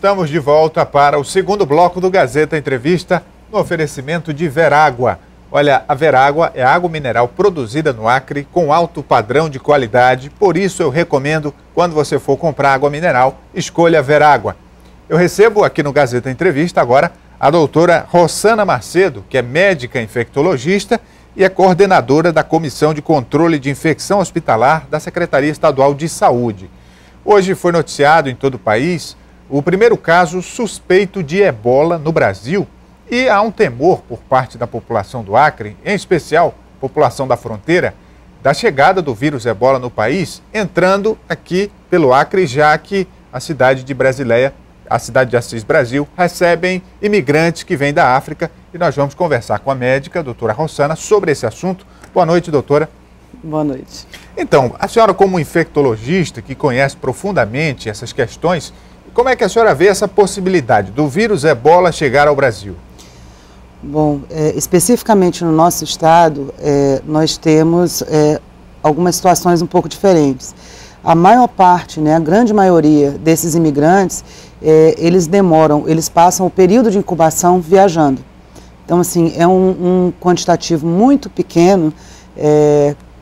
Estamos de volta para o segundo bloco do Gazeta Entrevista, no oferecimento de Verágua. Olha, a Verágua é água mineral produzida no Acre com alto padrão de qualidade, por isso eu recomendo, quando você for comprar água mineral, escolha Verágua. Eu recebo aqui no Gazeta Entrevista agora a doutora Rossana Macedo, que é médica infectologista e é coordenadora da Comissão de Controle de Infecção Hospitalar da Secretaria Estadual de Saúde. Hoje foi noticiado em todo o país o primeiro caso suspeito de ebola no Brasil e há um temor por parte da população do Acre, em especial a população da fronteira, da chegada do vírus ebola no país, entrando aqui pelo Acre, já que a cidade de Brasileia, a cidade de Assis Brasil, recebem imigrantes que vêm da África e nós vamos conversar com a médica, a doutora Rossana, sobre esse assunto. Boa noite, doutora. Boa noite. Então, a senhora como infectologista que conhece profundamente essas questões, como é que a senhora vê essa possibilidade do vírus ebola chegar ao Brasil? Bom, especificamente no nosso estado, nós temos algumas situações um pouco diferentes. A maior parte, a grande maioria desses imigrantes, eles passam o período de incubação viajando. Então, assim, é um quantitativo muito pequeno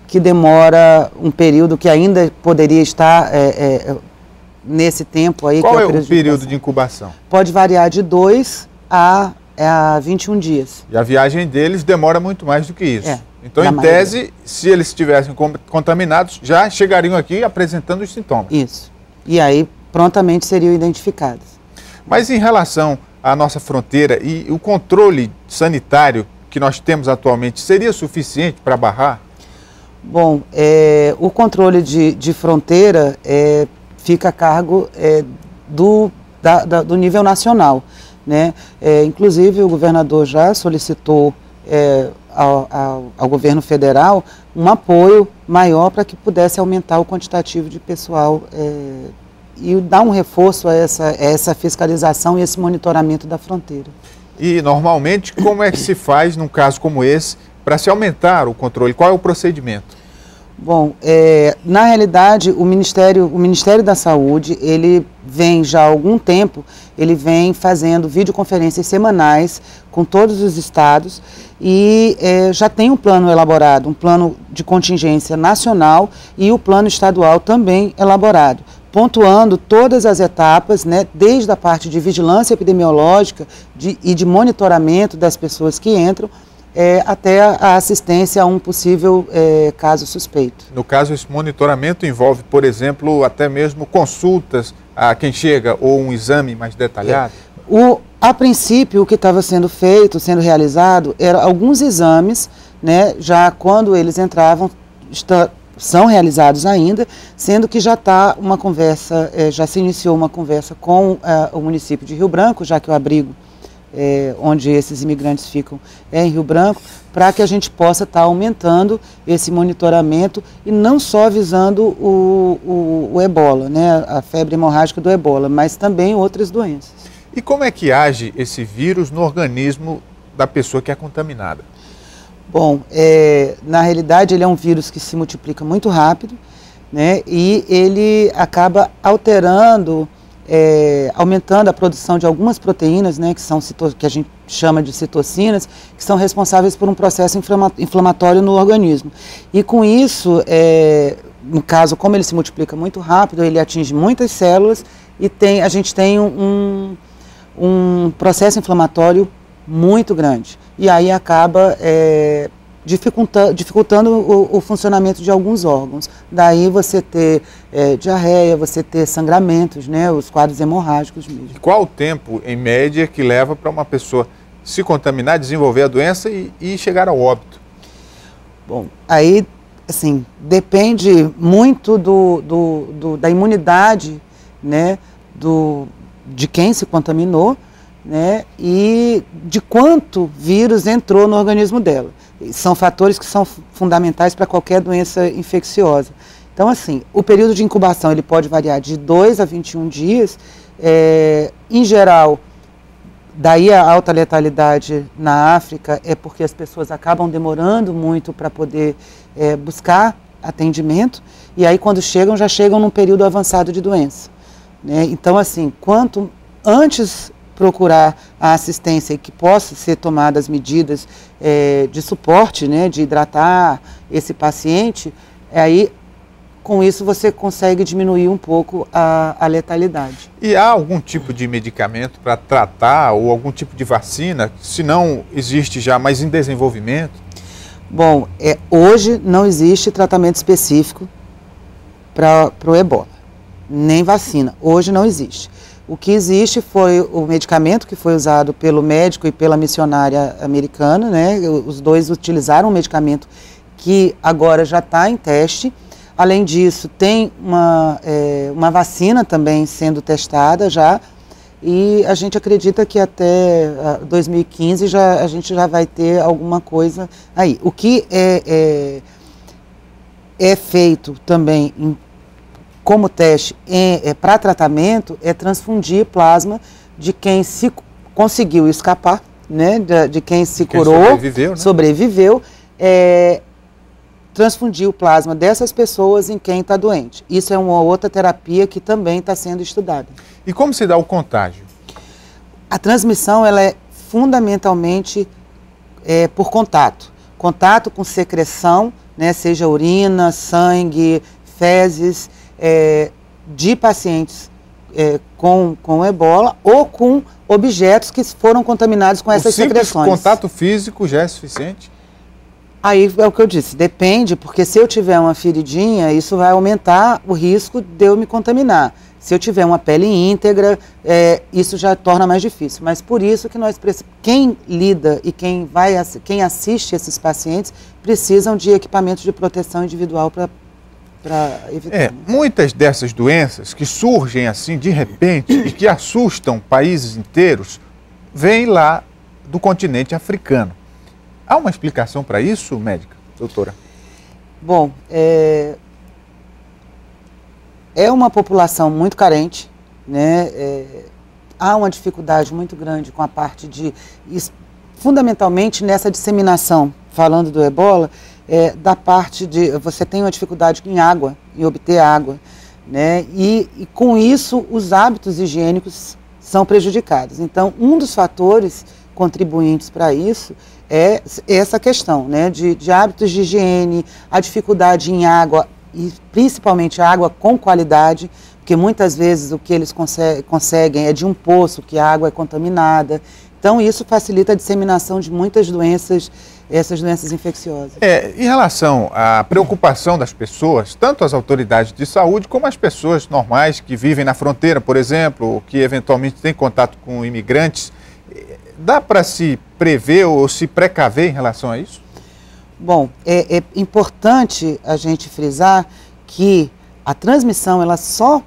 que demora um período que ainda poderia estar nesse tempo aí. Qual é o período de incubação? Pode variar de 2 a 21 dias. E a viagem deles demora muito mais do que isso. Então, em tese, se eles estivessem contaminados, já chegariam aqui apresentando os sintomas. Isso. E aí, prontamente seriam identificados. Mas em relação à nossa fronteira e o controle sanitário que nós temos atualmente, seria suficiente para barrar? Bom, o controle de fronteira fica a cargo do nível nacional, né? Inclusive, o governador já solicitou ao governo federal um apoio maior para que pudesse aumentar o quantitativo de pessoal e dar um reforço a essa fiscalização e esse monitoramento da fronteira. E, normalmente, como é que se faz num caso como esse para se aumentar o controle? Qual é o procedimento? Bom, na realidade, o Ministério da Saúde, ele vem já há algum tempo, ele vem fazendo videoconferências semanais com todos os estados e já tem um plano elaborado, um plano de contingência nacional e o plano estadual também elaborado, pontuando todas as etapas, desde a parte de vigilância epidemiológica e de monitoramento das pessoas que entram, até a assistência a um possível caso suspeito. No caso, esse monitoramento envolve, por exemplo, até mesmo consultas a quem chega ou um exame mais detalhado? A princípio, o que estava sendo realizado, eram alguns exames, já quando eles entravam, são realizados ainda, sendo que já está uma conversa, já se iniciou uma conversa com o município de Rio Branco, já que o abrigo onde esses imigrantes ficam em Rio Branco, para que a gente possa estar aumentando esse monitoramento e não só visando o ebola, a febre hemorrágica do ebola, mas também outras doenças. E como é que age esse vírus no organismo da pessoa que é contaminada? Bom, na realidade ele é um vírus que se multiplica muito rápido, e ele acaba alterando, aumentando a produção de algumas proteínas, que a gente chama de citocinas, que são responsáveis por um processo inflamatório no organismo. E com isso, no caso, como ele se multiplica muito rápido, ele atinge muitas células e a gente tem um processo inflamatório muito grande. E aí acaba dificultando o funcionamento de alguns órgãos. Daí você ter diarreia, você ter sangramentos, os quadros hemorrágicos mesmo. E qual o tempo, em média, que leva para uma pessoa se contaminar, desenvolver a doença e chegar ao óbito? Bom, aí, assim, depende muito da imunidade, de quem se contaminou, e de quanto vírus entrou no organismo dela. São fatores que são fundamentais para qualquer doença infecciosa. Então, assim, o período de incubação ele pode variar de 2 a 21 dias. Em geral, daí a alta letalidade na África é porque as pessoas acabam demorando muito para poder buscar atendimento. E aí, quando chegam, já chegam num período avançado de doença. Então, assim, quanto antes procurar a assistência e que possa ser tomadas medidas de suporte, né, de hidratar esse paciente, aí com isso você consegue diminuir um pouco a letalidade. E há algum tipo de medicamento para tratar ou algum tipo de vacina, se não existe já, mas em desenvolvimento? Bom, hoje não existe tratamento específico para o ebola, nem vacina. Hoje não existe. O que existe foi o medicamento que foi usado pelo médico e pela missionária americana, né? Os dois utilizaram um medicamento que agora já está em teste. Além disso, tem uma vacina também sendo testada já, e a gente acredita que até 2015 a gente já vai ter alguma coisa aí. O que é feito também como teste para tratamento é transfundir plasma de quem se conseguiu escapar, né, de quem se curou, sobreviveu, transfundir o plasma dessas pessoas em quem está doente. Isso é uma outra terapia que também está sendo estudada. E como se dá o contágio? A transmissão ela é fundamentalmente por contato. Contato com secreção, né, seja urina, sangue, fezes, de pacientes com ebola ou com objetos que foram contaminados com essas secreções. O contato físico já é suficiente? Aí é o que eu disse, depende, porque se eu tiver uma feridinha, isso vai aumentar o risco de eu me contaminar. Se eu tiver uma pele íntegra, isso já torna mais difícil. Mas por isso que quem lida e quem assiste esses pacientes precisam de equipamentos de proteção individual para evitar. Muitas dessas doenças que surgem assim de repente e que assustam países inteiros, vêm lá do continente africano. Há uma explicação para isso, médica, doutora? Bom, é uma população muito carente, né? Há uma dificuldade muito grande com a parte fundamentalmente nessa disseminação, falando do ebola, da parte você tem uma dificuldade em água, em obter água, né? E com isso os hábitos higiênicos são prejudicados. Então, um dos fatores contribuintes para isso é essa questão, né, de hábitos de higiene, a dificuldade em água, e principalmente água com qualidade, porque muitas vezes o que eles conseguem é de um poço, que a água é contaminada. Então isso facilita a disseminação de muitas doenças, essas doenças infecciosas. Em relação à preocupação das pessoas, tanto as autoridades de saúde como as pessoas normais que vivem na fronteira, por exemplo, ou que eventualmente têm contato com imigrantes, dá para se prever ou se precaver em relação a isso? Bom, é importante a gente frisar que a transmissão ela só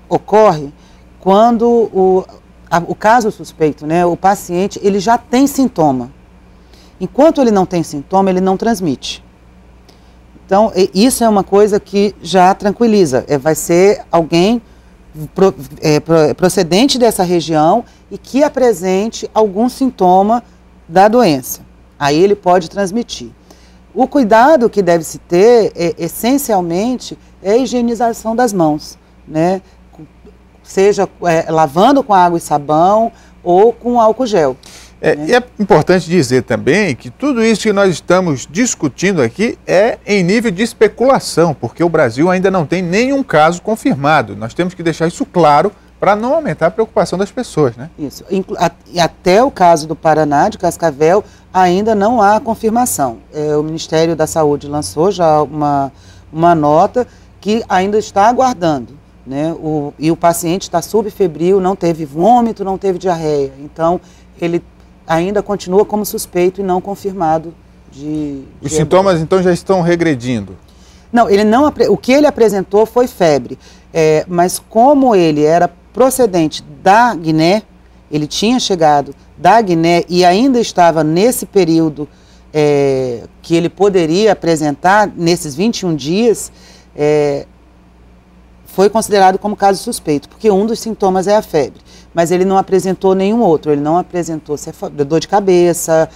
ocorre quando o caso suspeito, né, o paciente, ele já tem sintoma. Enquanto ele não tem sintoma, ele não transmite. Então, isso é uma coisa que já tranquiliza. Vai ser alguém procedente dessa região e que apresente algum sintoma da doença. Aí ele pode transmitir. O cuidado que deve se ter, essencialmente, é a higienização das mãos, né? Seja lavando com água e sabão ou com álcool gel. E é importante dizer também que tudo isso que nós estamos discutindo aqui é em nível de especulação, porque o Brasil ainda não tem nenhum caso confirmado. Nós temos que deixar isso claro para não aumentar a preocupação das pessoas, né? Isso. E até o caso do Paraná, de Cascavel, ainda não há confirmação. O Ministério da Saúde lançou já uma nota que ainda está aguardando, né? E o paciente está subfebril, não teve vômito, não teve diarreia. Então, ele ainda continua como suspeito e não confirmado de Os sintomas, então, já estão regredindo? Não, o que ele apresentou foi febre, mas como ele era procedente da Guiné, ele tinha chegado da Guiné e ainda estava nesse período que ele poderia apresentar, nesses 21 dias, foi considerado como caso suspeito, porque um dos sintomas é a febre, mas ele não apresentou nenhum outro, ele não apresentou dor de cabeça,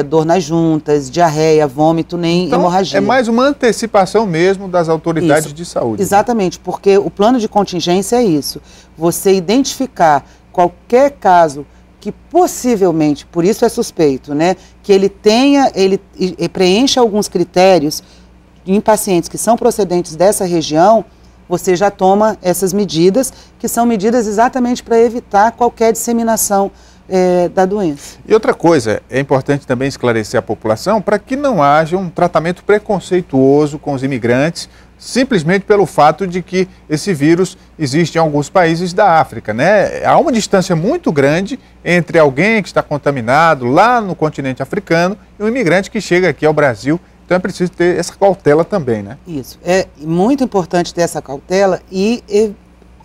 dor nas juntas, diarreia, vômito, nem hemorragia. É mais uma antecipação mesmo das autoridades de saúde. Exatamente, porque o plano de contingência é isso, você identificar qualquer caso que possivelmente, por isso é suspeito, né, que ele preencha alguns critérios em pacientes que são procedentes dessa região, você já toma essas medidas, que são medidas exatamente para evitar qualquer disseminação da doença. E outra coisa, é importante também esclarecer a população para que não haja um tratamento preconceituoso com os imigrantes, simplesmente pelo fato de que esse vírus existe em alguns países da África, né? Há uma distância muito grande entre alguém que está contaminado lá no continente africano e um imigrante que chega aqui ao Brasil. Então é preciso ter essa cautela também, né? Isso, é muito importante ter essa cautela e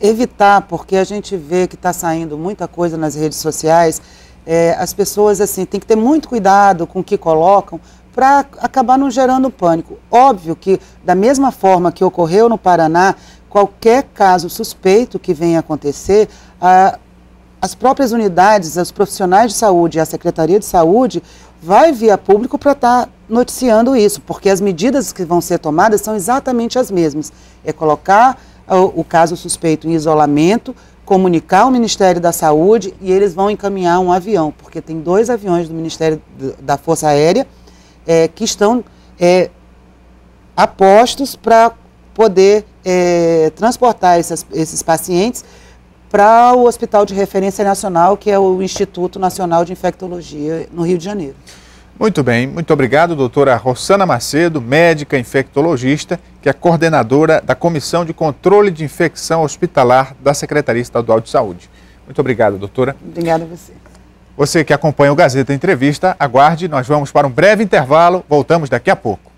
evitar, porque a gente vê que está saindo muita coisa nas redes sociais, as pessoas assim, tem que ter muito cuidado com o que colocam para acabar não gerando pânico. Óbvio que, da mesma forma que ocorreu no Paraná, qualquer caso suspeito que venha acontecer, as próprias unidades, os profissionais de saúde e a Secretaria de Saúde vai via público para estar noticiando isso, porque as medidas que vão ser tomadas são exatamente as mesmas. É colocar o caso suspeito em isolamento, comunicar ao Ministério da Saúde e eles vão encaminhar um avião, porque tem 2 aviões do Ministério da Força Aérea que estão apostos para poder transportar esses pacientes para o Hospital de Referência Nacional, que é o Instituto Nacional de Infectologia, no Rio de Janeiro. Muito bem, muito obrigado, doutora Rossana Macedo, médica infectologista, que é coordenadora da Comissão de Controle de Infecção Hospitalar da Secretaria Estadual de Saúde. Muito obrigado, doutora. Obrigada a você. Você que acompanha o Gazeta Entrevista, aguarde, nós vamos para um breve intervalo, voltamos daqui a pouco.